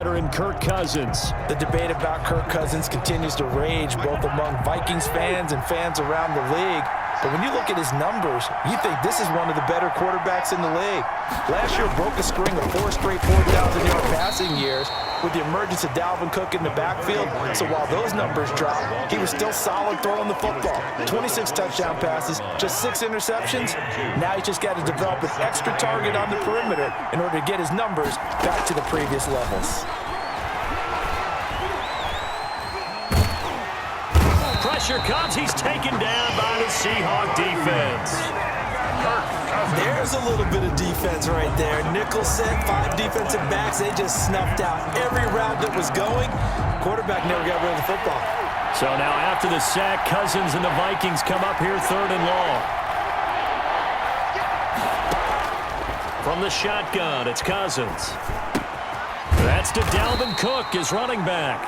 Veteran Kirk Cousins. The debate about Kirk Cousins continues to rage both among Vikings fans and fans around the league. But when you look at his numbers, you think this is one of the better quarterbacks in the league. Last year broke a string of 4 straight 4,000-yard passing years with the emergence of Dalvin Cook in the backfield. So while those numbers dropped, he was still solid throwing the football. 26 touchdown passes, just 6 interceptions. Now he's just got to develop an extra target on the perimeter in order to get his numbers back to the previous levels. Pressure comes. He's taken down by the Seahawks defense. There's a little bit of defense right there. Nickel set, 5 defensive backs. They just snuffed out every route that was going. Quarterback never got rid of the football. So now after the sack, Cousins and the Vikings come up here 3rd and long. From the shotgun, it's Cousins. That's to Dalvin Cook, his running back.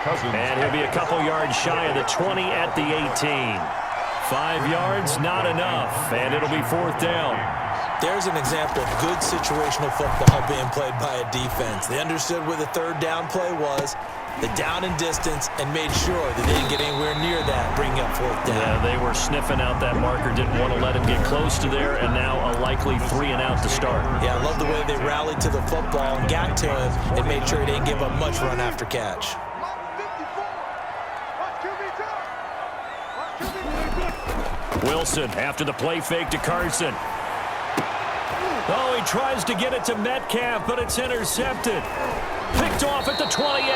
And he'll be a couple yards shy of the 20 at the 18. 5 yards, not enough, and it'll be 4th down. There's an example of good situational football being played by a defense. They understood where the 3rd down play was, the down and distance, and made sure that they didn't get anywhere near that, bringing up 4th down. Yeah, they were sniffing out that marker, didn't want to let him get close to there, and now a likely 3 and out to start. Yeah, I love the way they rallied to the football and got to him and made sure he didn't give up much run after catch. Wilson after the play fake to Carson. Oh, he tries to get it to Metcalf, but it's intercepted. Picked off at the 28.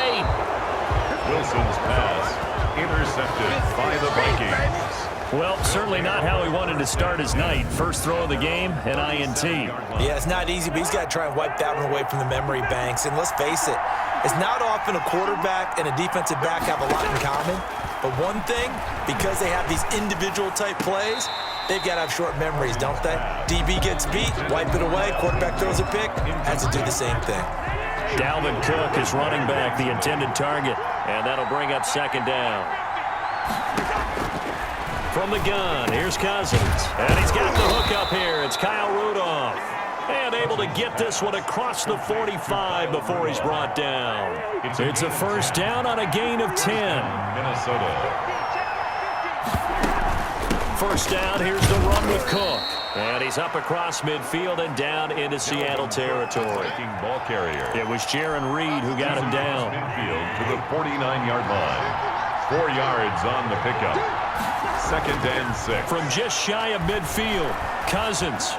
Wilson's pass intercepted by the Vikings. Well, certainly not how he wanted to start his night. First throw of the game, an INT. Yeah, it's not easy, but he's got to try and wipe that one away from the memory banks. And let's face it, it's not often a quarterback and a defensive back have a lot in common. But one thing, because they have these individual type plays, they've got to have short memories, don't they? DB gets beat, wipe it away, quarterback throws a pick, has to do the same thing. Dalvin Cook is running back, the intended target, and that'll bring up 2nd down. From the gun, here's Cousins, and he's got the hook up here. It's Kyle Rudolph, and able to get this one across the 45 before he's brought down. It's a 1st down on a gain of 10. Minnesota. 1st down, here's the run with Cook. And he's up across midfield and down into Seattle territory. Ball carrier. It was Jaron Reed who got him down. Midfield to the 49-yard line. 4 yards on the pickup. 2nd and 6. From just shy of midfield, Cousins.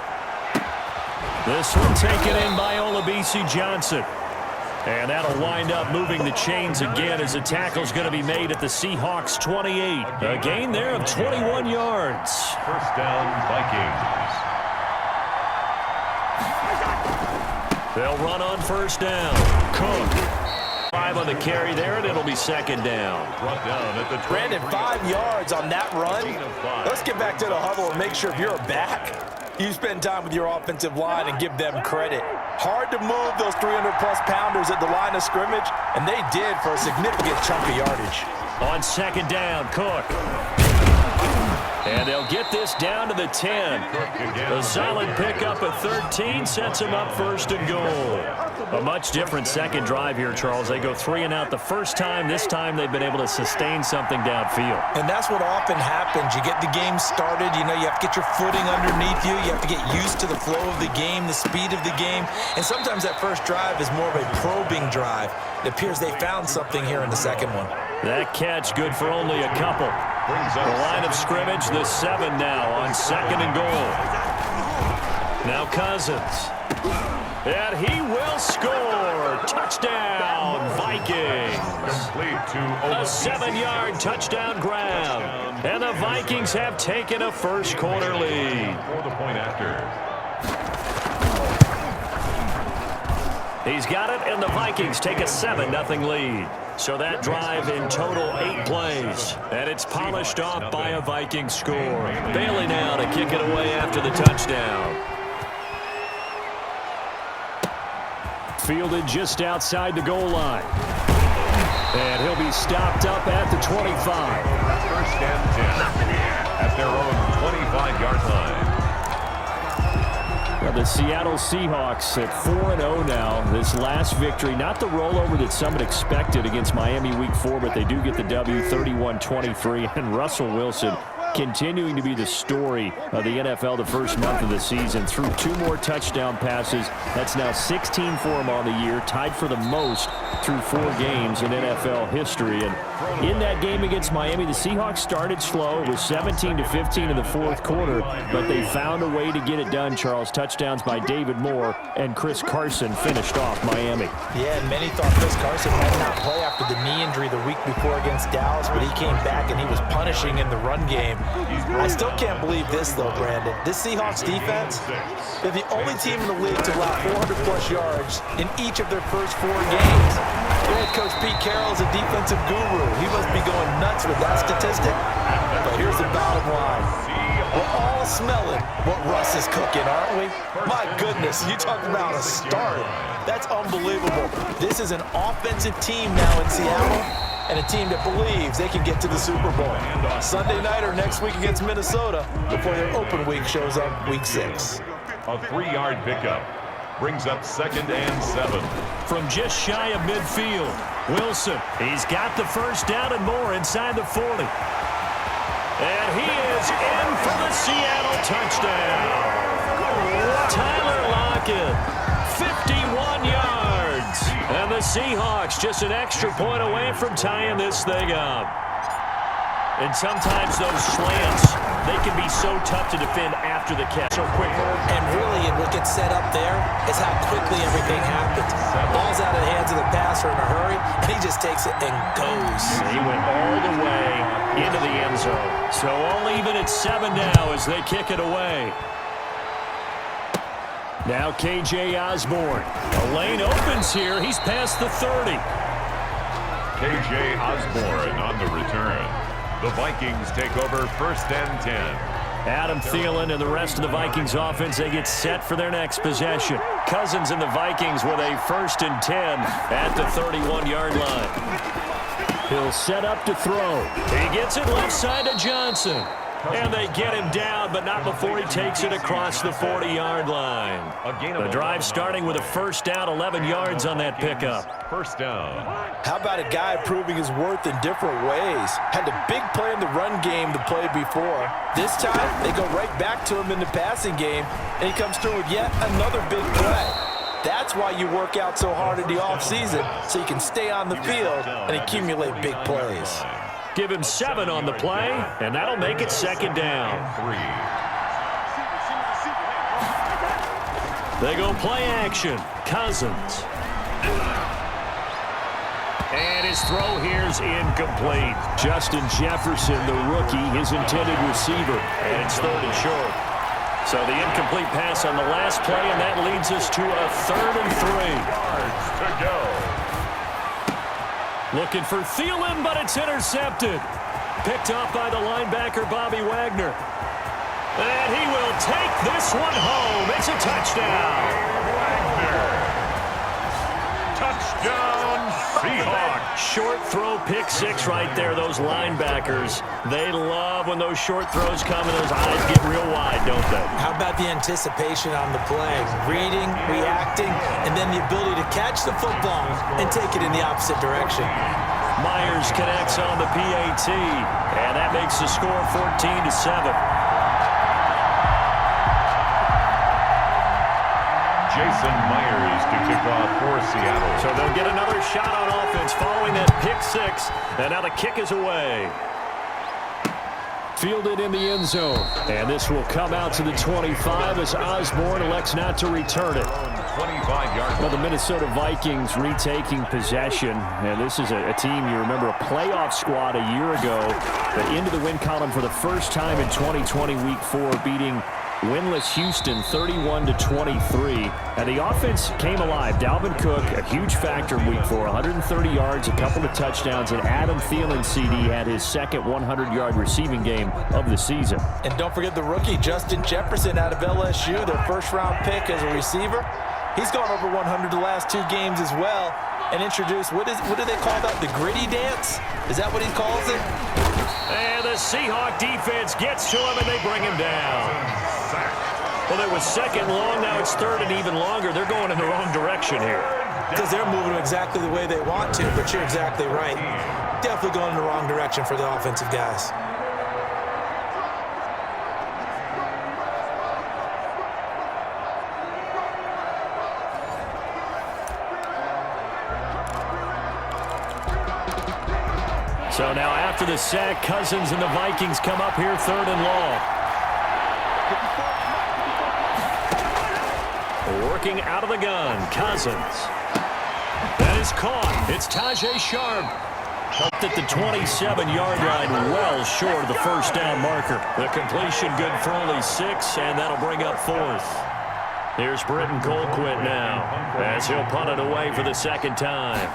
This one taken in by Olabisi Johnson. And that'll wind up moving the chains again as the tackle's going to be made at the Seahawks 28. A gain there of 21 yards. 1st down, Vikings. They'll run on 1st down. Cook. 5 on the carry there, and it'll be 2nd down. Brought down at the Brandon, 5 yards on that run. Let's get back to the huddle and make sure if you're a back, you spend time with your offensive line and give them credit. Hard to move those 300-plus pounders at the line of scrimmage, and they did for a significant chunk of yardage. On 2nd down, Cook. And they'll get this down to the 10. A solid pickup of 13 sets him up 1st and goal. A much different second drive here, Charles. They go 3 and out the first time. This time they've been able to sustain something downfield. And that's what often happens. You get the game started. You know, you have to get your footing underneath you. You have to get used to the flow of the game, the speed of the game. And sometimes that first drive is more of a probing drive. It appears they found something here in the second one. That catch good for only a couple. The line of scrimmage, the 7 now on 2nd and goal. Now Cousins. And he will score. Touchdown, Vikings. Complete to A 7-yard touchdown grab. And the Vikings have taken a first-quarter lead. For the point after. He's got it, and the Vikings take a 7-0 lead. So that drive in total 8 plays. And it's polished off by a Vikings score. Bailey now to kick it away after the touchdown. Fielded just outside the goal line. And he'll be stopped up at the 25. 1st and 10 at their own 25-yard line. Well, the Seattle Seahawks at 4-0 now. This last victory, not the rollover that some had expected against Miami Week 4, but they do get the W 31-23. And Russell Wilson continuing to be the story of the NFL the first month of the season. Threw 2 more touchdown passes. That's now 16 for him on the year, tied for the most through 4 games in NFL history. And in that game against Miami, the Seahawks started slow. It was 17-15 in the fourth quarter, but they found a way to get it done, Charles. Touchdowns by David Moore and Chris Carson finished off Miami. Yeah, and many thought Chris Carson might not play after the knee injury the week before against Dallas, but he came back and he was punishing in the run game. I still can't believe this, though, Brandon. This Seahawks defense, they're the only team in the league to allow 400-plus yards in each of their first 4 games. Their head coach Pete Carroll is a defensive guru. He must be going nuts with that statistic. But here's the bottom line. We're all smelling what Russ is cooking, aren't we? My goodness, you talk about a start. That's unbelievable. This is an offensive team now in Seattle, and a team that believes they can get to the Super Bowl. Sunday night or next week against Minnesota before their open week shows up week 6. A 3-yard pickup brings up 2nd and 7. From just shy of midfield, Wilson, he's got the first down and more inside the 40. And he is in for the Seattle touchdown. Tyler Lockett, 51 yards. And the Seahawks just an extra point away from tying this thing up. And sometimes those slants, they can be so tough to defend after the catch so quickly. And really, what gets set up there is how quickly everything happens. Ball's out of the hands of the passer in a hurry, and he just takes it and goes. He went all the way into the end zone. So all even at 7 now as they kick it away. Now K.J. Osborne. A lane opens here. He's past the 30. K.J. Osborne on the return. The Vikings take over 1st and 10. Adam Thielen and the rest of the Vikings offense, they get set for their next possession. Cousins and the Vikings with a 1st and 10 at the 31-yard line. He'll set up to throw. He gets it left side to Johnson. And they get him down, but not before he takes it across the 40-yard line. The drive starting with a first down, 11 yards on that pickup. First down. How about a guy proving his worth in different ways? Had a big play in the run game the play before. This time, they go right back to him in the passing game, and he comes through with yet another big play. That's why you work out so hard in the offseason, so you can stay on the field and accumulate big plays. Give him 7 on the play, and that'll make it 2nd down. 3. They go play action. Cousins. And his throw here's incomplete. Justin Jefferson, the rookie, his intended receiver. And it's 3rd and short. So the incomplete pass on the last play, and that leads us to a 3rd and 3. Yards to go. Looking for Thielen, but it's intercepted. Picked off by the linebacker, Bobby Wagner. And he will take this one home. It's a touchdown. Wagner. Touchdown, Seahawks. Short throw, pick 6 right there. Those linebackers, they love when those short throws come and those eyes get real wide, don't they? How about the anticipation on the play? Reading, reacting, and then the ability to catch the football and take it in the opposite direction. Myers connects on the PAT, and that makes the score 14-7. Jason Myers to kick off for Seattle. So they'll get another shot on offense following that pick 6, and now the kick is away. Fielded in the end zone, and this will come out to the 25 as Osborne elects not to return it. 25-yard. Well, the Minnesota Vikings retaking possession, and this is a team, you remember, a playoff squad a year ago, but into the win column for the first time in 2020 Week 4, beating winless Houston 31-23. And the offense came alive. Dalvin Cook, a huge factor in Week 4, 130 yards, a couple of touchdowns, and Adam Thielen, CD, had his second 100-yard receiving game of the season. And don't forget the rookie, Justin Jefferson, out of LSU, their first-round pick as a receiver. He's gone over 100 the last 2 games as well, and introduced, what do they call that, the gritty dance? Is that what he calls it? And the Seahawk defense gets to him, and they bring him down. Well, it was second long. Now it's third and even longer. They're going in the wrong direction here. Because they're moving exactly the way they want to, but you're exactly right. Definitely going in the wrong direction for the offensive guys. So now after the sack, Cousins and the Vikings come up here third and long. Working out of the gun, Cousins. That is caught. It's Tajay Sharp. Up at the 27-yard line, well short of the first down marker. The completion good for only 6, and that'll bring up fourth. Here's Britton Colquitt now, as he'll punt it away for the second time.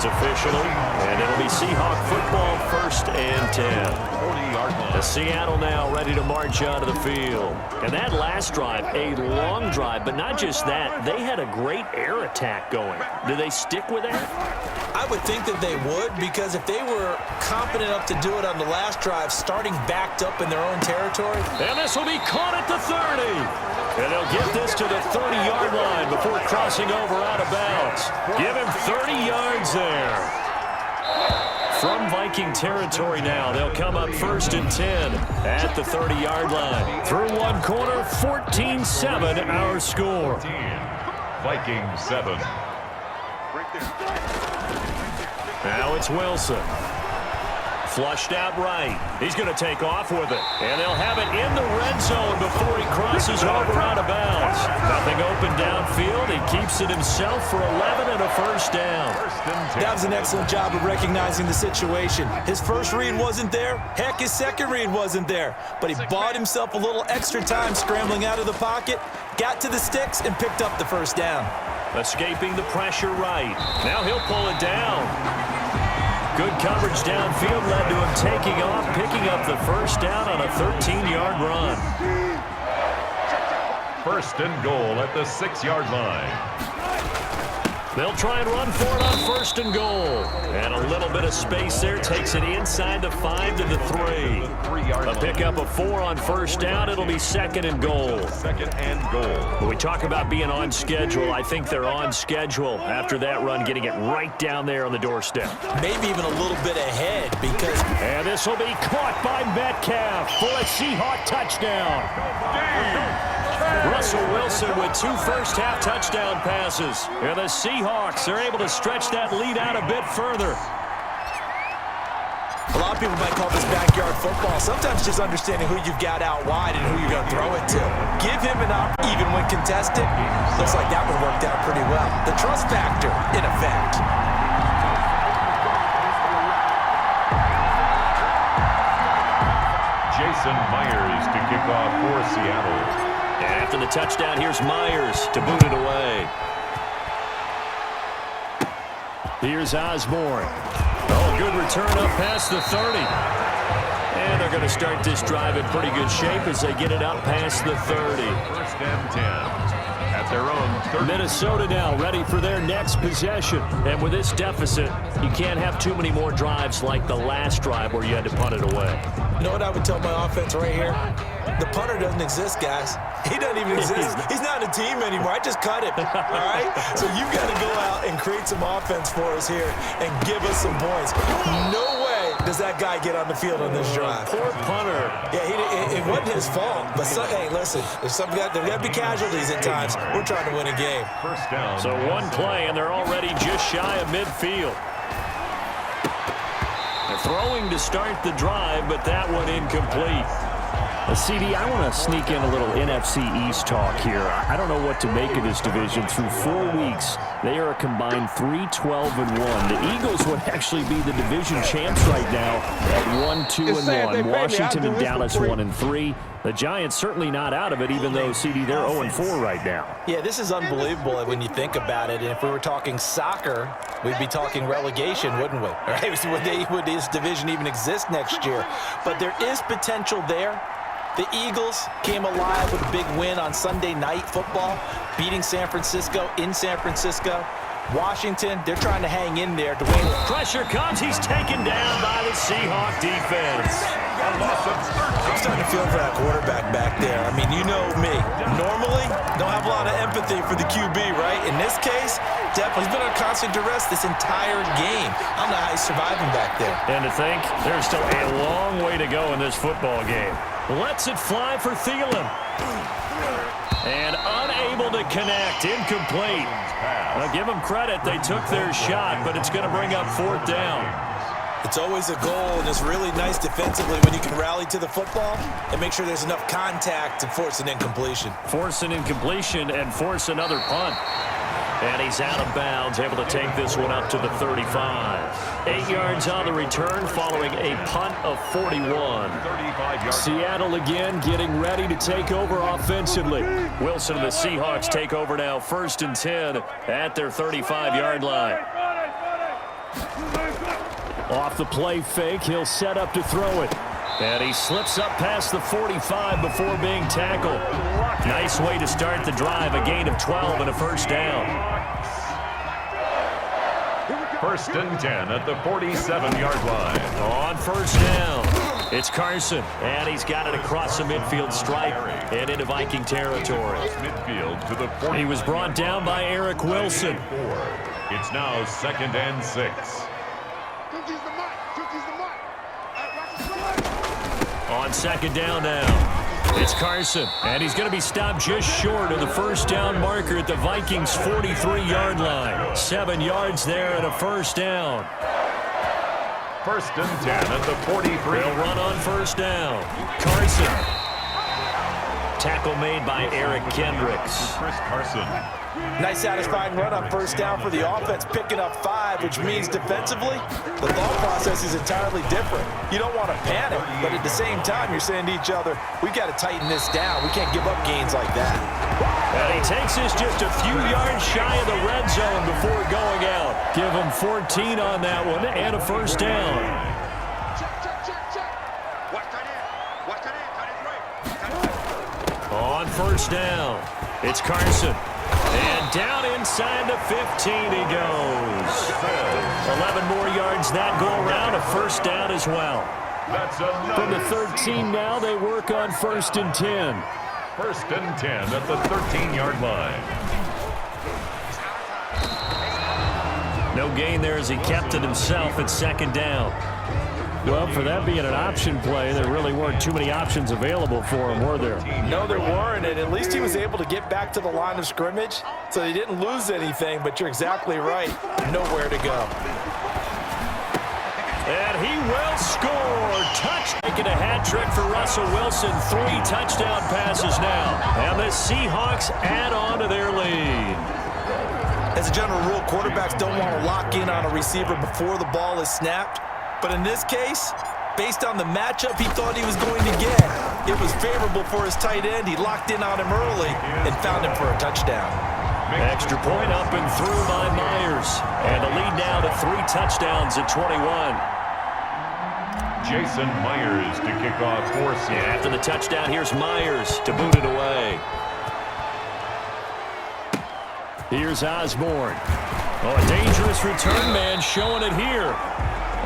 Officially, and it'll be Seahawk football, 1st and 10. 40-yard line. Seattle now ready to march onto the field. And that last drive, a long drive, but not just that. They had a great air attack going. Do they stick with that? I would think that they would, because if they were competent enough to do it on the last drive, starting backed up in their own territory. And this will be caught at the 30. And they'll get this to the 30-yard line before crossing over out of bounds. Give him 30 yards there. From Viking territory now, they'll come up 1st and 10 at the 30-yard line. Through one quarter, 14-7 our score. Vikings 7. Now it's Wilson. Flushed out right. He's going to take off with it. And they'll have it in the red zone before he crosses over out of bounds. Nothing open downfield. He keeps it himself for 11 and a first down. That was an excellent job of recognizing the situation. His first read wasn't there. Heck, his second read wasn't there. But he bought himself a little extra time scrambling out of the pocket, got to the sticks, and picked up the first down. Escaping the pressure right. Now he'll pull it down. Good coverage downfield led to him taking off, picking up the first down on a 13-yard run. 1st and goal at the 6-yard line. They'll try and run for it on 1st and goal. And a little bit of space there takes it inside the 5 to the 3. A pickup of 4 on 1st down. It'll be 2nd and goal. 2nd and goal. When we talk about being on schedule, I think they're on schedule after that run, getting it right down there on the doorstep. Maybe even a little bit ahead because... And this will be caught by Metcalf for a Seahawk touchdown. Russell Wilson with 2 first-half touchdown passes. And the Seahawks are able to stretch that lead out a bit further. A lot of people might call this backyard football. Sometimes just understanding who you've got out wide and who you're going to throw it to. Give him an up even when contested. Looks like that one worked out pretty well. The trust factor, in effect. Jason Myers to kick off for Seattle. After the touchdown, here's Myers to boot it away. Here's Osborne. Oh, good return up past the 30. And they're going to start this drive in pretty good shape as they get it up past the 30. 1st and 10. At their own 30. Minnesota now ready for their next possession. And with this deficit, you can't have too many more drives like the last drive where you had to punt it away. You know what I would tell my offense right here? The punter doesn't exist, guys. He doesn't even exist. He's not a team anymore. I just cut him, all right? So you've got to go out and create some offense for us here and give us some points. No way does that guy get on the field on this drive. Poor punter. Yeah, it wasn't his fault. But, hey, listen, there's got to be casualties at times. We're trying to win a game. 1st down. So one play, and they're already just shy of midfield. Throwing to start the drive, but that one incomplete. CD, I want to sneak in a little NFC East talk here. I don't know what to make of this division. Through 4 weeks, they are a combined 3-12-1. The Eagles would actually be the division champs right now at 1-2-1. Washington and Dallas 1-3. The Giants certainly not out of it, even though, CD, they're 0-4 right now. Yeah, this is unbelievable when you think about it. And if we were talking soccer, we'd be talking relegation, wouldn't we? Right? Would this division even exist next year? But there is potential there. The Eagles came alive with a big win on Sunday Night Football, beating San Francisco in San Francisco. Washington, they're trying to hang in there. Dwayne. Pressure comes. He's taken down by the Seahawks defense. I'm starting to feel for that quarterback back there. I mean, you know me. Normally, don't have a lot of empathy for the QB, right? In this case, definitely he's been on constant duress this entire game. I don't know how he's surviving back there. And to think, there's still a long way to go in this football game. Lets it fly for Thielen. And unable to connect. Incomplete. I'll give them credit. They took their shot, but it's going to bring up 4th down. It's always a goal, and it's really nice defensively when you can rally to the football and make sure there's enough contact to force an incompletion. Force an incompletion and force another punt. And he's out of bounds, able to take this one up to the 35. 8 yards on the return following a punt of 41. Seattle again getting ready to take over offensively. Wilson and the Seahawks take over now, 1st and 10 at their 35-yard line. Off the play fake, he'll set up to throw it. And he slips up past the 45 before being tackled. Nice way to start the drive, a gain of 12 and a 1st down. 1st and 10 at the 47-yard line. On 1st down, it's Carson. And he's got it across the midfield stripe and into Viking territory. Midfield to the 40. He was brought down by Eric Wilson. It's now 2nd and 6. On 2nd down now, it's Carson, and he's going to be stopped just short of the 1st down marker at the Vikings' 43-yard line. 7 yards there and a 1st down. 1st and 10 at the 43. They'll run on 1st down. Carson. Tackle made by Eric Kendricks. Chris Carson. Nice satisfying run on 1st down for the offense, picking up 5, which means defensively, the thought process is entirely different. You don't want to panic, but at the same time, you're saying to each other, we've got to tighten this down. We can't give up gains like that. And he takes this just a few yards shy of the red zone before going out. Give him 14 on that one and a 1st down. On 1st down, it's Carson. And down inside the 15 he goes. 11 more yards that go around, a 1st down as well. From the 13 now, they work on 1st and 10. 1st and 10 at the 13-yard line. No gain there as he kept it himself at 2nd down. Well, for that being an option play, there really weren't too many options available for him, were there? No, there weren't, and at least he was able to get back to the line of scrimmage, so he didn't lose anything, but you're exactly right. Nowhere to go. And he will score. Making a hat trick for Russell Wilson. 3 touchdown passes now. And the Seahawks add on to their lead. As a general rule, quarterbacks don't want to lock in on a receiver before the ball is snapped. But in this case, based on the matchup he thought he was going to get, it was favorable for his tight end. He locked in on him early and found him for a touchdown. Extra point up and through by Myers. And the lead now to 3 touchdowns at 21. Jason Myers to kick off for Seattle. Yeah, after the touchdown, here's Myers to boot it away. Here's Osborne. Oh, a dangerous return man showing it here.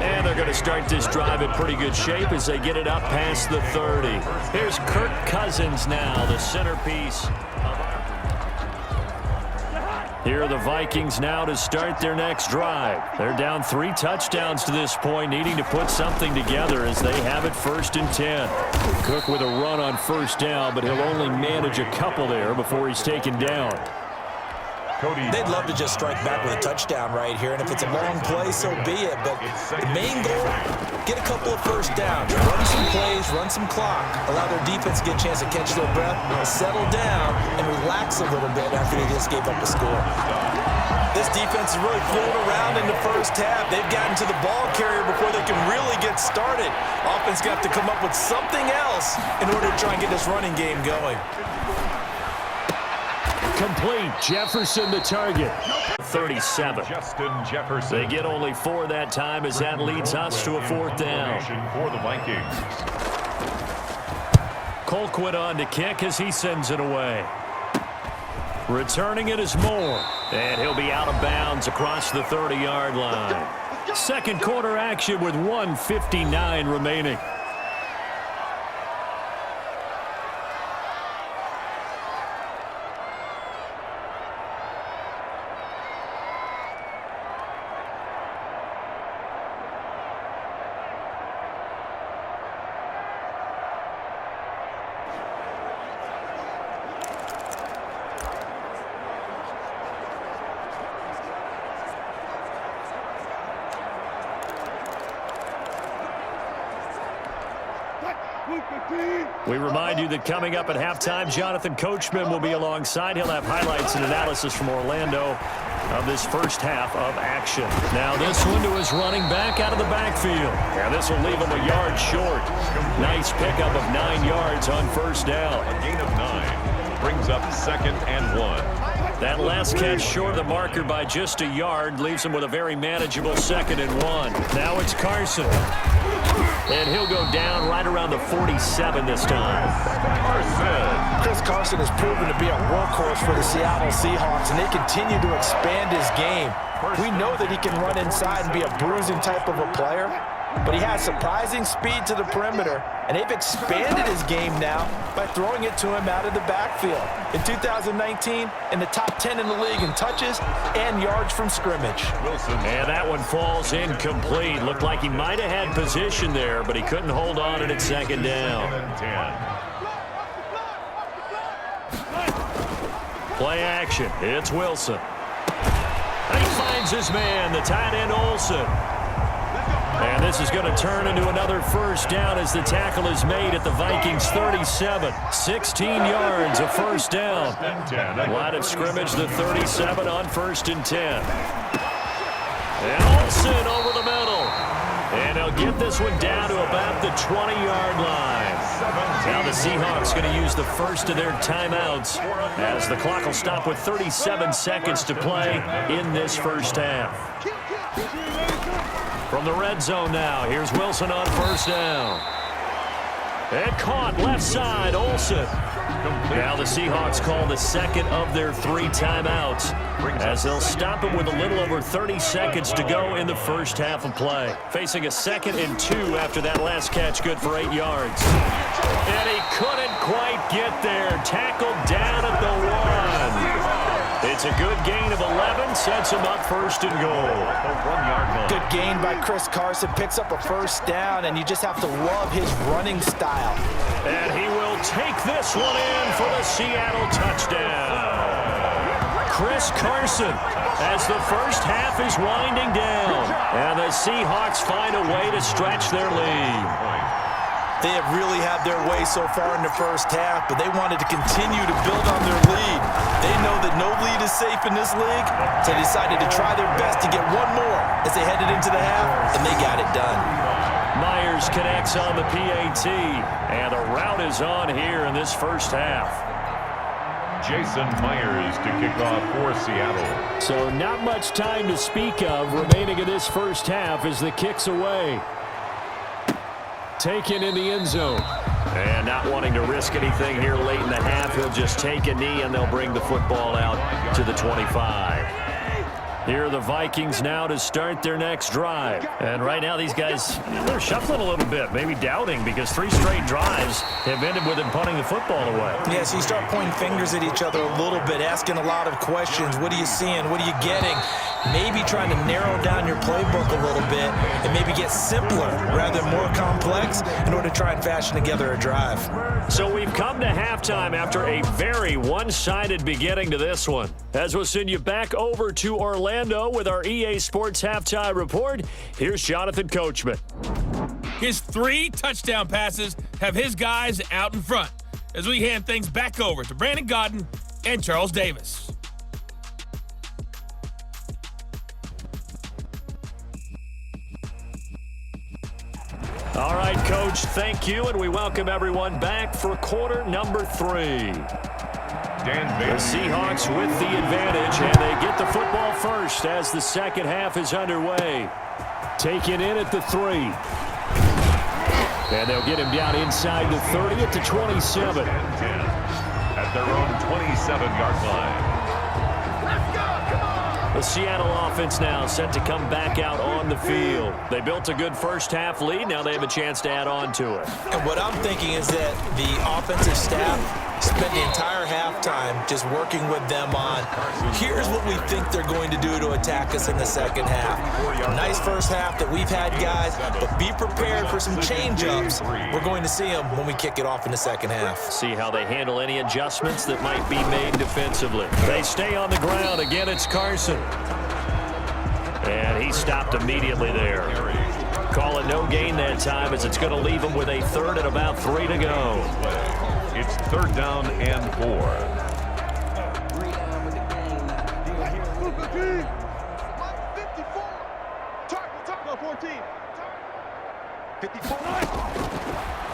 And they're going to start this drive in pretty good shape as they get it up past the 30. Here's Kirk Cousins now, the centerpiece. Here are the Vikings now to start their next drive. They're down 3 touchdowns to this point, needing to put something together as they have it 1st and 10. Cook with a run on 1st down, but he'll only manage a couple there before he's taken down. They'd love to just strike back with a touchdown right here, and if it's a long play, so be it. But the main goal, get a couple of 1st downs, run some plays, run some clock, allow their defense to get a chance to catch their breath, settle down, and relax a little bit after they just gave up a score. This defense is really flown around in the 1st half. They've gotten to the ball carrier before they can really get started. Offense got to come up with something else in order to try and get this running game going. Complete. Jefferson the target. 37. Justin Jefferson. They get only 4 that time as that leads us to a 4th down. For the Vikings. Colquitt on to kick as he sends it away. Returning it is Moore. And he'll be out of bounds across the 30-yard line. Second quarter action with 1:59 remaining. We remind you that coming up at halftime, Jonathan Coachman will be alongside. He'll have highlights and analysis from Orlando of this first half of action. Now this one to his running back out of the backfield. And this will leave him a yard short. Nice pickup of 9 yards on first down. A gain of 9 brings up 2nd and 1. That last catch short of the marker by just a yard leaves him with a very manageable 2nd and 1. Now it's Carson. And he'll go down right around the 47 this time. Chris Carson has proven to be a workhorse for the Seattle Seahawks, and they continue to expand his game. We know that he can run inside and be a bruising type of a player, but he has surprising speed to the perimeter, and they've expanded his game now by throwing it to him out of the backfield. In 2019, in the top 10 in the league in touches and yards from scrimmage. And that one falls incomplete. Looked like he might have had position there, but he couldn't hold on to it at 2nd down. Play action. It's Wilson. And he finds his man, the tight end Olsen. And this is going to turn into another first down as the tackle is made at the Vikings 37. 16 yards, a first down. Line of scrimmage, the 37 on 1st and 10. And Olsen over the middle. And they'll get this one down to about the 20-yard line. Now the Seahawks going to use the first of their timeouts as the clock will stop with 37 seconds to play in this first half. From the red zone now, here's Wilson on first down. And caught left side, Olsen. Now the Seahawks call the second of their 3 timeouts as they'll stop him with a little over 30 seconds to go in the first half of play. Facing a 2nd and 2 after that last catch, good for 8 yards. And he couldn't quite get there. Tackled down at the 1. It's a good gain of 11, sets him up 1st and goal. A 1-yard line. Good gain by Chris Carson, picks up a first down, and you just have to love his running style. And he will take this one in for the Seattle touchdown. Chris Carson as the first half is winding down. And the Seahawks find a way to stretch their lead. They have really had their way so far in the first half, but they wanted to continue to build on their lead. They know that no lead is safe in this league, so they decided to try their best to get one more as they headed into the half, and they got it done. Myers connects on the PAT, and the route is on here in this first half. Jason Myers to kick off for Seattle. So not much time to speak of remaining in this first half as the kick's away. Taken in the end zone. And not wanting to risk anything here late in the half, he'll just take a knee and they'll bring the football out to the 25. Here are the Vikings now to start their next drive. And right now these guys, they're shuffling a little bit, maybe doubting, because 3 straight drives have ended with them punting the football away. Yeah, so you start pointing fingers at each other a little bit, asking a lot of questions. What are you seeing? What are you getting? Maybe trying to narrow down your playbook a little bit and maybe get simpler rather than more complex in order to try and fashion together a drive. So we've come to halftime after a very one-sided beginning to this one. As we'll send you back over to Orlando with our EA Sports Halftime Report, here's Jonathan Coachman. His 3 touchdown passes have his guys out in front as we hand things back over to Brandon Godden and Charles Davis. All right, Coach, thank you, and we welcome everyone back for quarter number 3. The Seahawks with the advantage, and they get the football first as the second half is underway. Taken in at the 3. And they'll get him down inside the 30 at the 27. 10 at their own 27-yard line. The Seattle offense now set to come back out on the field. They built a good first-half lead. Now they have a chance to add on to it. And what I'm thinking is that the offensive staff spent the entire halftime just working with them on, here's what we think they're going to do to attack us in the second half. Nice first half that we've had, guys, but be prepared for some change-ups. We're going to see them when we kick it off in the second half. See how they handle any adjustments that might be made defensively. They stay on the ground. Again, it's Carson. And he stopped immediately there. Call it no gain that time as it's going to leave him with a third and about 3 to go. It's third down and 4.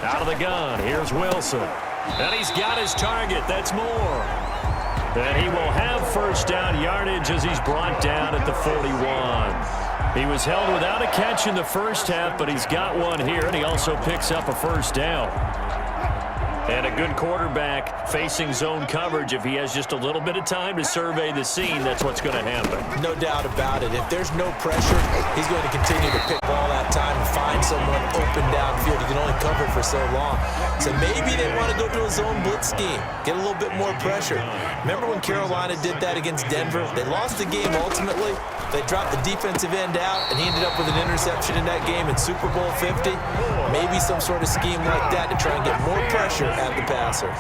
Out of the gun, here's Wilson. And he's got his target, that's more. And he will have first down yardage as he's brought down at the 41. He was held without a catch in the first half, but he's got one here, and he also picks up a first down. And a good quarterback facing zone coverage. If he has just a little bit of time to survey the scene, that's what's going to happen. No doubt about it. If there's no pressure, he's going to continue to pick all that time and find someone open downfield. He can only cover it for so long. So maybe they want to go to a zone blitz scheme, get a little bit more pressure. Remember when Carolina did that against Denver? They lost the game ultimately. They dropped the defensive end out, and he ended up with an interception in that game in Super Bowl 50. Maybe some sort of scheme like that to try and get more pressure at the passer.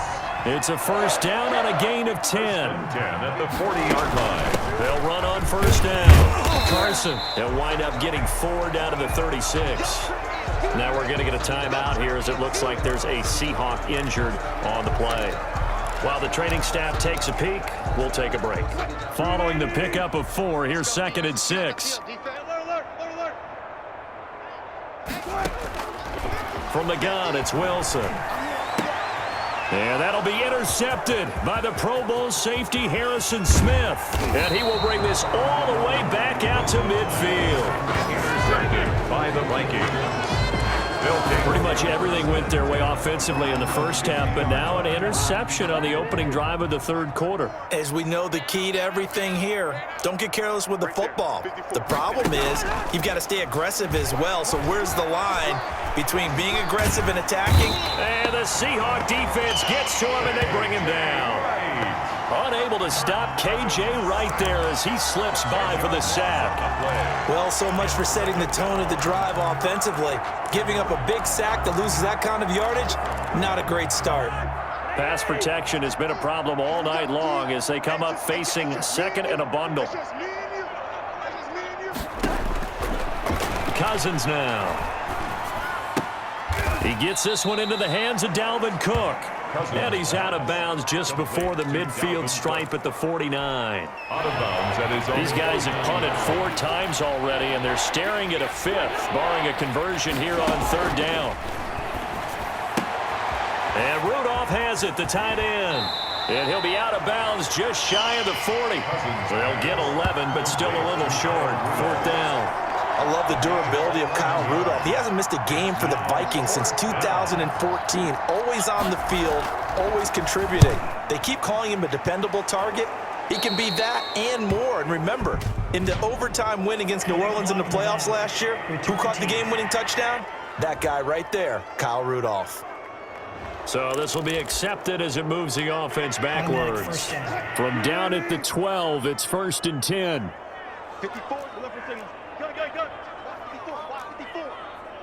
It's a first down on a gain of 10. 10 at the 40-yard line. They'll run on first down. Carson, they'll wind up getting 4 down to the 36. Now we're going to get a timeout here as it looks like there's a Seahawk injured on the play. While the training staff takes a peek, we'll take a break. Following the pickup of 4, here's 2nd and 6. From the gun, it's Wilson. And that'll be intercepted by the Pro Bowl safety Harrison Smith. And he will bring this all the way back out to midfield. Intercepted by the Vikings. Pretty much everything went their way offensively in the first half, but now an interception on the opening drive of the third quarter. As we know, the key to everything here, don't get careless with the football. The problem is you've got to stay aggressive as well. So where's the line between being aggressive and attacking? And the Seahawk defense gets to him, and they bring him down. Unable to stop KJ right there as he slips by for the sack. Well, so much for setting the tone of the drive offensively. Giving up a big sack that loses that kind of yardage, not a great start. Pass protection has been a problem all night long as they come up facing second and a bundle. Cousins now. He gets this one into the hands of Dalvin Cook. And he's out of bounds just before the midfield stripe at the 49. Out of bounds at his own. These guys have punted 4 times already, and they're staring at a 5th, barring a conversion here on 3rd down. And Rudolph has it, the tight end. And he'll be out of bounds just shy of the 40. They'll get 11, but still a little short. 4th down. I love the durability of Kyle Rudolph. He hasn't missed a game for the Vikings since 2014. Always on the field, always contributing. They keep calling him a dependable target. He can be that and more. And remember, in the overtime win against New Orleans in the playoffs last year, who caught the game-winning touchdown? That guy right there, Kyle Rudolph. So this will be accepted as it moves the offense backwards. From down at the 12, it's 1st and 10. 54, go. 54.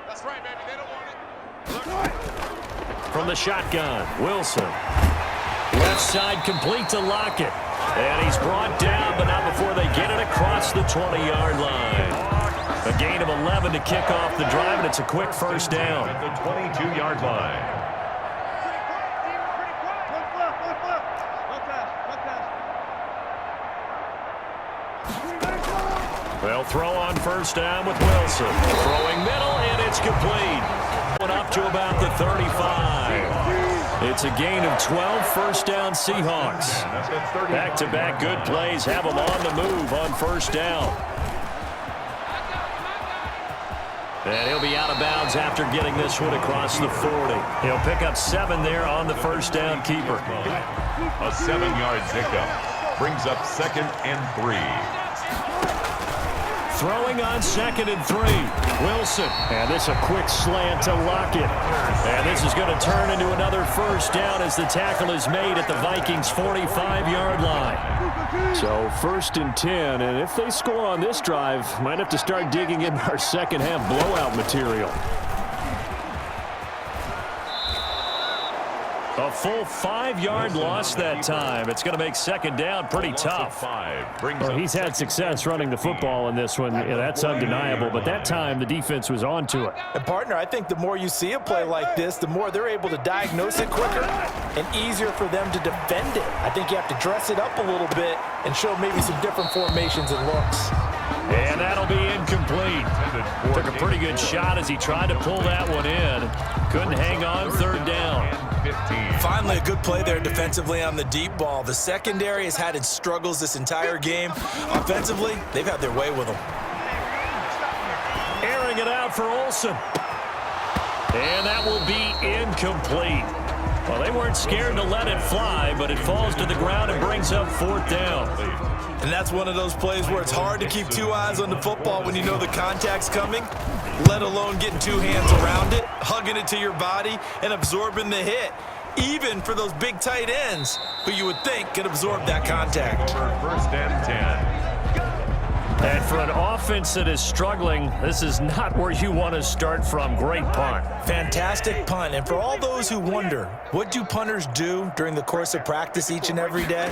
That's right, baby. They don't want it. From the shotgun, Wilson. Left side complete to Lockett. And he's brought down, but not before they get it across the 20-yard line. A gain of 11 to kick off the drive, and it's a quick first down. At the 22-yard line. They'll throw on first down with Wilson. Throwing middle, and it's complete. Up to about the 35. It's a gain of 12, first down Seahawks. Back-to-back good plays have them on the move on first down. And he'll be out of bounds after getting this one across the 40. He'll pick up 7 there on the first down keeper. A 7-yard pickup brings up 2nd and 3. Throwing on 2nd and 3. Wilson. And this a quick slant to Lockett. And this is going to turn into another first down as the tackle is made at the Vikings' 45-yard line. So 1st and 10, and if they score on this drive, might have to start digging in our second half blowout material. A full 5-yard loss that time. It's going to make 2nd down pretty tough. Well, he's had success running the football in this one. Yeah, that's undeniable. But that time, the defense was on to it. And, partner, I think the more you see a play like this, the more they're able to diagnose it quicker and easier for them to defend it. I think you have to dress it up a little bit and show maybe some different formations and looks. And that'll be incomplete. Took a pretty good shot as he tried to pull that one in. Couldn't hang on 3rd down. Finally, a good play there defensively on the deep ball. The secondary has had its struggles this entire game. Offensively, they've had their way with them. Airing it out for Olsen. And that will be incomplete. Well, they weren't scared to let it fly, but it falls to the ground and brings up 4th down. And that's one of those plays where it's hard to keep 2 eyes on the football when you know the contact's coming, let alone getting 2 hands around it, hugging it to your body, and absorbing the hit, even for those big tight ends who you would think could absorb that contact. 1st and 10. And for an offense that is struggling, this is not where you want to start from. Great punt. Fantastic punt. And for all those who wonder, what do punters do during the course of practice each and every day?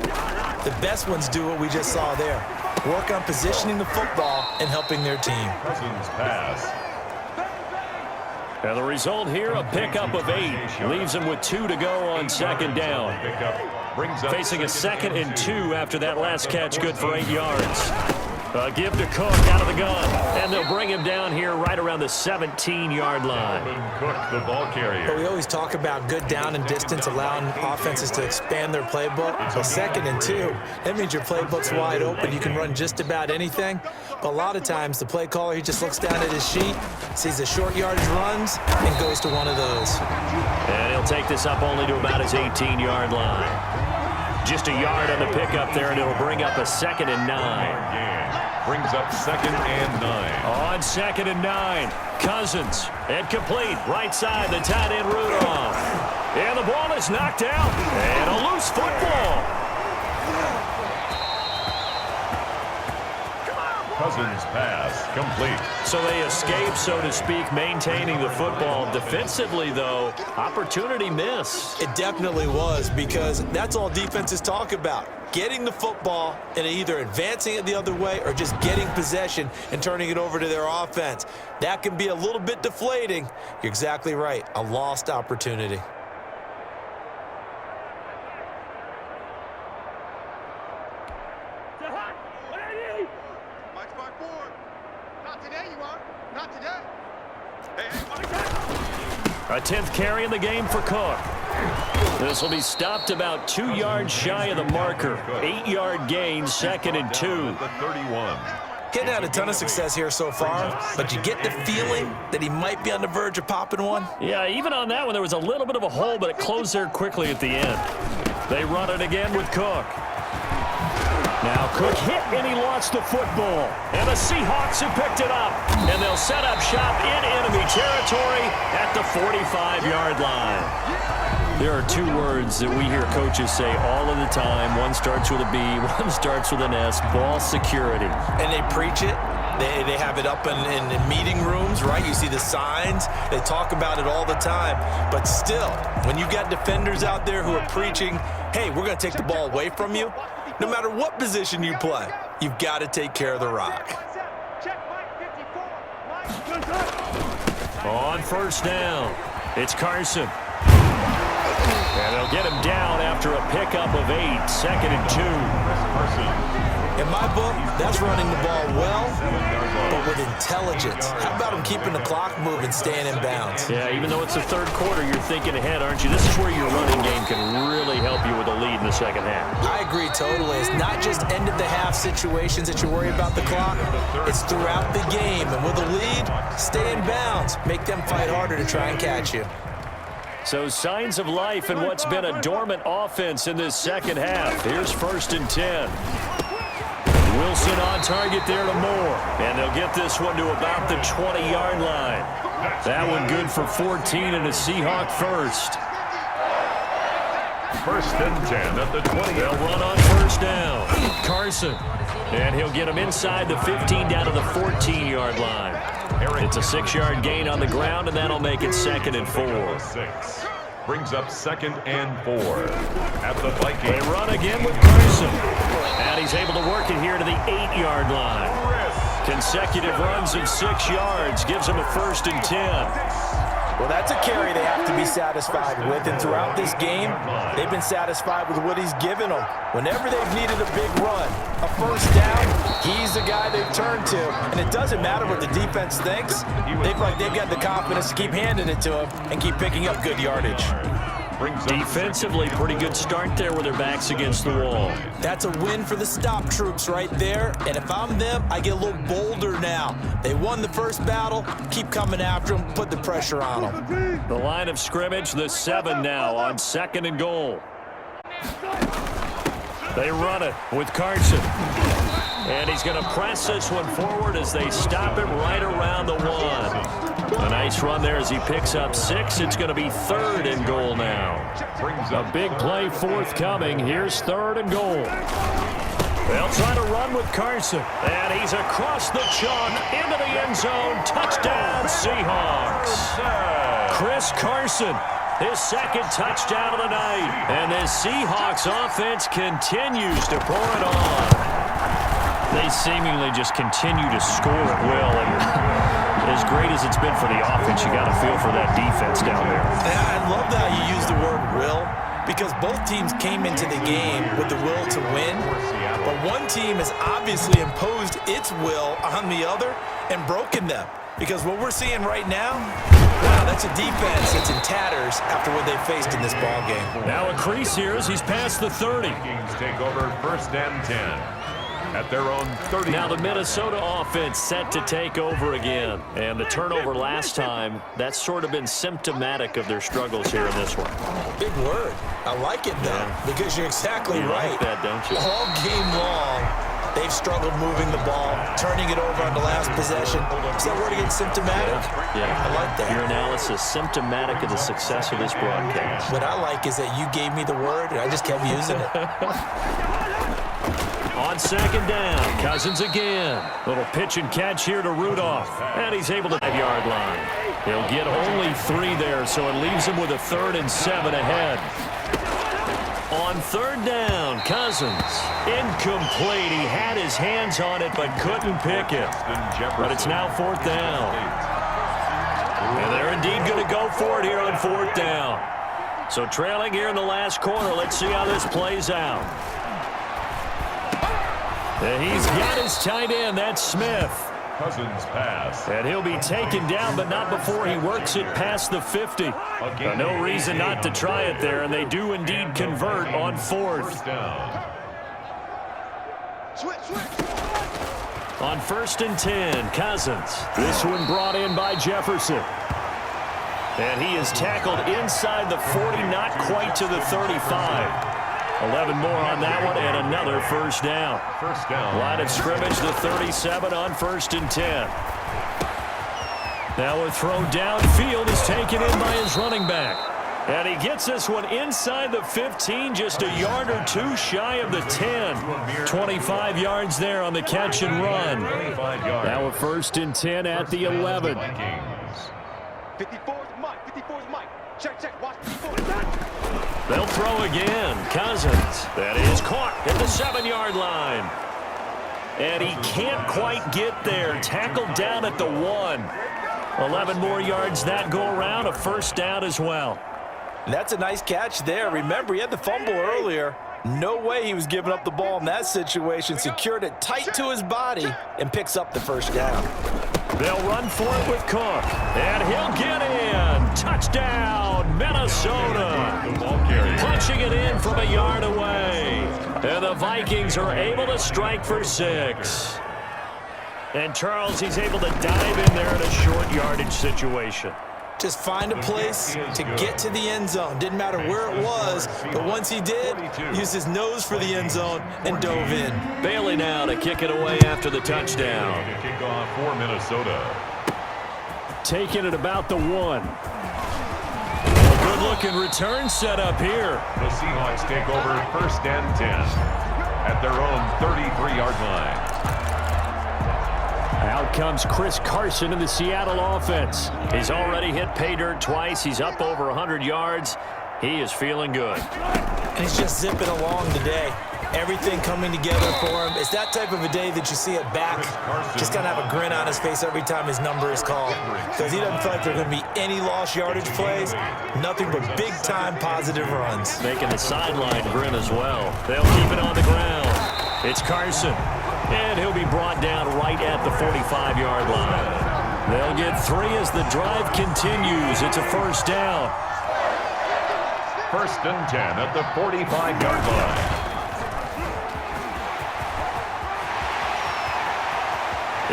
The best ones do what we just saw there. Work on positioning the football and helping their team. Cousins pass. And the result here, a pickup of 8. Leaves him with 2 to go on 2nd down. Facing a 2nd and 2 after that last catch, good for 8 yards. Give to Cook out of the gun. And they'll bring him down here right around the 17-yard line. Cook, the ball carrier. But we always talk about good down and distance, allowing offenses to expand their playbook. So 2nd and 2, that means your playbook's wide open. You can run just about anything. But a lot of times, the play caller, he just looks down at his sheet, sees the short yardage runs, and goes to one of those. And he'll take this up only to about his 18-yard line. Just a yard on the pickup there, and it'll bring up a 2nd and 9. Brings up 2nd and 9. On 2nd and 9, Cousins. And complete, right side, the tight end Rudolph. And the ball is knocked out. And a loose football. Cousins pass, complete. So they escape, so to speak, maintaining the football. Defensively, though, opportunity missed. It definitely was, because that's all defenses talk about. Getting the football and either advancing it the other way or just getting possession and turning it over to their offense. That can be a little bit deflating. You're exactly right. A lost opportunity. A 10th carry in the game for Cook. This will be stopped about 2 yards shy of the marker. 8-yard gain, 2nd and 2. The 31. Getting had a ton of success here so far, but you get the feeling that he might be on the verge of popping one. Yeah, even on that one, there was a little bit of a hole, but it closed there quickly at the end. They run it again with Cook. Now Cook hit and he lost the football. And the Seahawks have picked it up. And they'll set up shop in enemy territory at the 45-yard line. There are 2 words that we hear coaches say all of the time. One starts with a B, one starts with an S, ball security. And they preach it. They have it up in meeting rooms, right? You see the signs. They talk about it all the time. But still, when you got defenders out there who are preaching, hey, we're going to take the ball away from you, no matter what position you play, you've got to take care of the rock. On 1st down, it's Carson. And they'll get him down after a pickup of 8, 2nd and 2. In my book, that's running the ball well, but but with intelligence. How about him keeping the clock moving, staying in bounds? Yeah, even though it's the third quarter, you're thinking ahead, aren't you? This is where your running game can really help you with a lead in the second half. I agree totally. It's not just end-of-the-half situations that you worry about the clock. It's throughout the game. And with a lead, stay in bounds. Make them fight harder to try and catch you. So signs of life in what's been a dormant offense in this second half. Here's 1st and 10. Wilson on target there to Moore. And they'll get this one to about the 20-yard line. That one good for 14 and a Seahawk first. 1st and 10 at the 20. They'll run on first down. Carson. And he'll get him inside the 15 down to the 14-yard line. It's a 6-yard gain on the ground, and that'll make it 2nd and 4. 6. Brings up 2nd and 4 at the Vikings. They run again with Carson. And he's able to work it here to the 8-yard line. Consecutive runs of 6 yards gives him a 1st and 10. Well, that's a carry they have to be satisfied with, and throughout this game, they've been satisfied with what he's given them. Whenever they've needed a big run, a 1st down, he's the guy they've turned to. And it doesn't matter what the defense thinks. They've got the confidence to keep handing it to him and keep picking up good yardage. Defensively, pretty good start there with their backs against the wall. That's a win for the stop troops right there. And if I'm them, I get a little bolder now. They won the first battle. Keep coming after them. Put the pressure on them. The line of scrimmage, the 7 now on 2nd and goal. They run it with Carson. And he's going to press this one forward as they stop it right around the 1. A nice run there as he picks up 6. It's going to be 3rd and goal now. A big play forthcoming. Here's 3rd and goal. They'll try to run with Carson. And he's across the chalk into the end zone. Touchdown, Seahawks. Chris Carson, his 2nd touchdown of the night. And the Seahawks offense continues to pour it on. They seemingly just continue to score at will. And as great as it's been for the offense, you got to feel for that defense down there. I love that you use the word will, because both teams came into the game with the will to win, but one team has obviously imposed its will on the other and broken them. Because what we're seeing right now, wow, that's a defense that's in tatters after what they faced in this ballgame. Now a crease here as he's past the 30. Vikings take over 1st and 10. At their own 30. Now the Minnesota offense set to take over again. And the turnover last time, that's sort of been symptomatic of their struggles here in this one. Big word. I like it, though, because you're exactly right. You like that, don't you? All game long, they've struggled moving the ball, turning it over on the last possession. Is that word again, symptomatic? Yeah. I like that. Your analysis, symptomatic of the success of this broadcast. What I like is that you gave me the word, and I just kept using it. On 2nd down, Cousins again. Little pitch and catch here to Rudolph. And he's able to 5-yard line. He'll get only 3 there, so it leaves him with a 3rd and 7 ahead. On 3rd down, Cousins. Incomplete. He had his hands on it but couldn't pick it. But it's now 4th down. And they're indeed going to go for it here on 4th down. So trailing here in the last quarter. Let's see how this plays out. And he's got his tight end. That's Smith. Cousins pass. And he'll be taken down, but not before he works it past the 50. No reason not to try it there, and they do indeed convert on 4th. First down. On 1st and 10, Cousins. This one brought in by Jefferson. And he is tackled inside the 40, not quite to the 35. 11 more on that one, and another 1st down. First down. Line of scrimmage, the 37 on 1st and 10. Now a throw downfield is taken in by his running back. And he gets this one inside the 15, just a yard or 2 shy of the 10. 25 yards there on the catch and run. 25 yards. Now a 1st and 10 at the 11. 54 is Mike. 54 is Mike. Check. Watch 54. They'll throw again. Cousins. That is caught at the 7-yard line. And he can't quite get there. Tackled down at the 1. 11 more yards that go around. A 1st down as well. That's a nice catch there. Remember, he had the fumble earlier. No way he was giving up the ball in that situation. Secured it tight to his body and picks up the first down. They'll run for it with Cook, and he'll get in. Touchdown, Minnesota. Punching it in from a yard away. And the Vikings are able to strike for 6. And Charles, he's able to dive in there in a short yardage situation. Just find a place to get to the end zone. Didn't matter where it was, but once he did, used his nose for the end zone and dove in. Bailey now to kick it away after the touchdown. Kickoff for Minnesota. Taking it about the 1. Good-looking return set up here. The Seahawks take over first and 10 at their own 33-yard line. Out comes Chris Carson in the Seattle offense. He's already hit pay dirt twice. He's up over 100 yards. He is feeling good. And he's just zipping along today. Everything coming together for him. It's that type of a day that you see it back. Just kind of have a grin on his face every time his number is called. Because he doesn't feel like there are going to be any lost yardage plays. Nothing but big-time positive runs. Making the sideline grin as well. They'll keep it on the ground. It's Carson. And he'll be brought down right at the 45-yard line. They'll get 3 as the drive continues. It's a first down. First and 10 at the 45-yard line.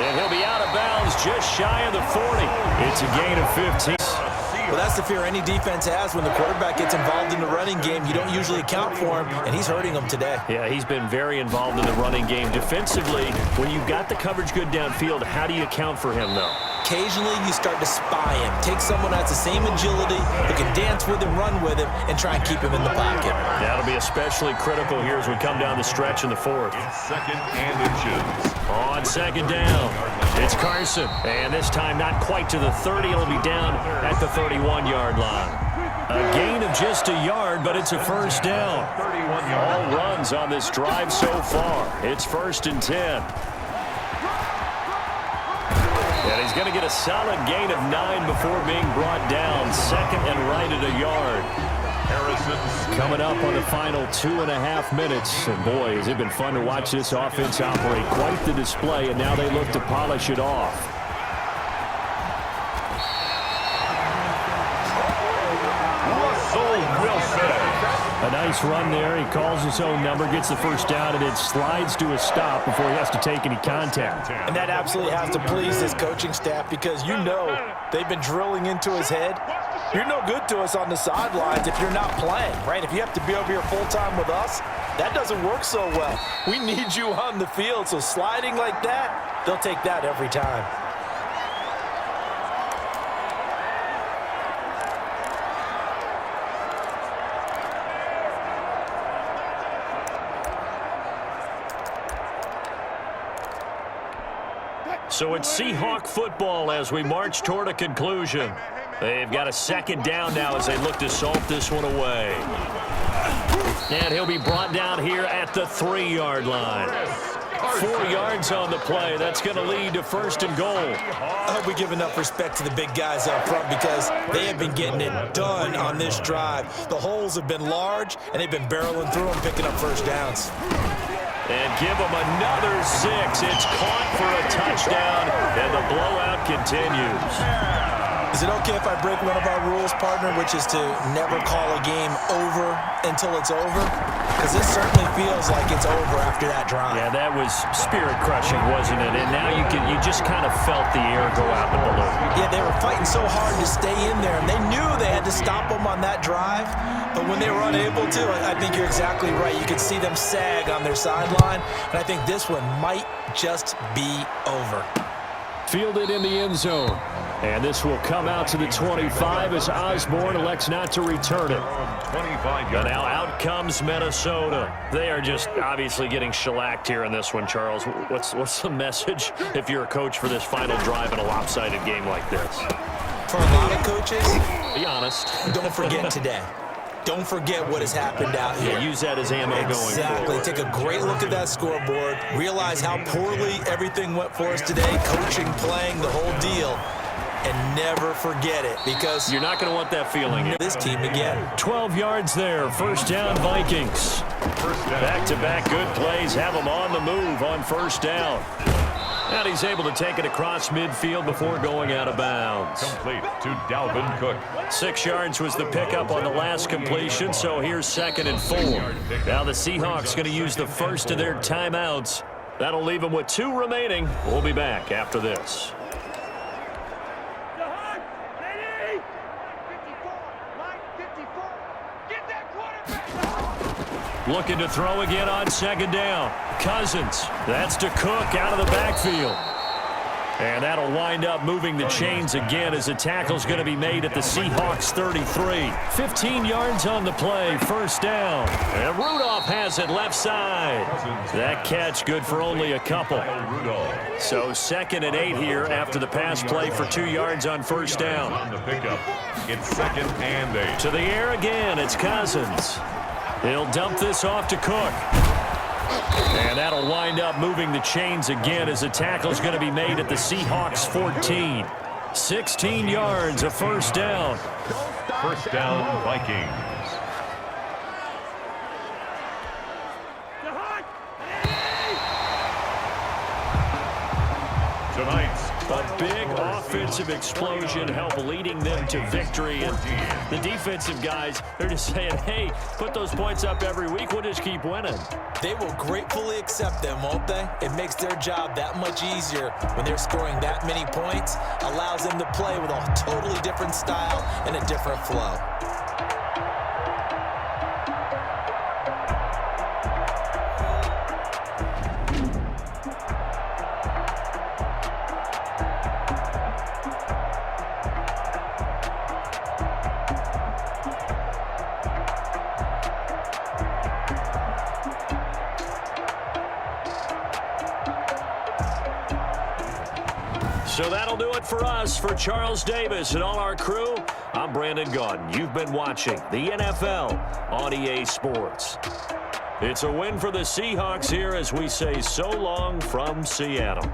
And he'll be out of bounds just shy of the 40. It's a gain of 15. Well, that's the fear any defense has when the quarterback gets involved in the running game. You don't usually account for him, and he's hurting them today. Yeah, he's been very involved in the running game. Defensively, when you've got the coverage good downfield, how do you account for him, though? Occasionally, you start to spy him. Take someone that has the same agility, who can dance with him, run with him, and try and keep him in the pocket. That'll be especially critical here as we come down the stretch in the 4th. Second and inches. On second down, it's Carson. And this time not quite to the 30. It'll be down at the 31-yard line. A gain of just a yard, but it's a first down. All runs on this drive so far. It's first and 10. And he's going to get a solid gain of 9 before being brought down. Second and right at a yard. Harrison's coming up on the final 2.5 minutes. And boy, has it been fun to watch this offense operate. Quite the display, and now they look to polish it off. A nice run there. He calls his own number, gets the first down, and then slides to a stop before he has to take any contact. And that absolutely has to please this coaching staff, because you know they've been drilling into his head. You're no good to us on the sidelines if you're not playing, right? If you have to be over here full-time with us, that doesn't work so well. We need you on the field, so sliding like that, they'll take that every time. So it's Seahawk football as we march toward a conclusion. They've got a second down now as they look to salt this one away. And he'll be brought down here at the 3-yard line. 4 yards on the play. That's going to lead to first and goal. I hope we give enough respect to the big guys up front, because they have been getting it done on this drive. The holes have been large, and they've been barreling through them, picking up first downs. And give them another 6. It's caught for a touchdown, and the blowout continues. Is it okay if I break one of our rules, partner, which is to never call a game over until it's over? Because this certainly feels like it's over after that drive. Yeah, that was spirit-crushing, wasn't it? And now you just kind of felt the air go out the balloon. Yeah, they were fighting so hard to stay in there, and they knew they had to stop them on that drive. But when they were unable to, I think you're exactly right. You could see them sag on their sideline, and I think this one might just be over. Fielded in the end zone. And this will come out to the 25 as Osborne elects not to return it. And now out comes Minnesota. They are just obviously getting shellacked here in this one, Charles. What's the message if you're a coach for this final drive in a lopsided game like this? For a lot of coaches, be honest. Don't forget today. Don't forget what has happened out here. Yeah, use that as ammo going forward. Exactly. Take a great look at that scoreboard. Realize how poorly everything went for us today. Coaching, playing, the whole deal. And never forget it, because you're not going to want that feeling. This team again. 12 yards there. First down, Vikings. First down. Back-to-back good plays have him on the move on first down. And he's able to take it across midfield before going out of bounds. Complete to Dalvin Cook. 6 yards was the pickup on the last completion, so here's 2nd and 4. Now the Seahawks going to use the first of their timeouts. That'll leave them with 2 remaining. We'll be back after this. Looking to throw again on 2nd down. Cousins. That's to Cook out of the backfield. And that'll wind up moving the chains again as the tackle's going to be made at the Seahawks 33. 15 yards on the play, first down. And Rudolph has it left side. That catch good for only a couple. So 2nd and 8 here after the pass play for 2 yards on first down. On the pickup, it's 2nd and 8. To the air again, it's Cousins. He'll dump this off to Cook. And that'll wind up moving the chains again as the tackle's going to be made at the Seahawks 14. 16 yards, a first down. First down, Vikings. Tonight's A big offensive explosion help leading them to victory. And the defensive guys, they're just saying, hey, put those points up every week. We'll just keep winning. They will gratefully accept them, won't they? It makes their job that much easier when they're scoring that many points. Allows them to play with a totally different style and a different flow. So that'll do it for us. For Charles Davis and all our crew, I'm Brandon Gaudin. You've been watching the NFL on EA Sports. It's a win for the Seahawks here as we say so long from Seattle.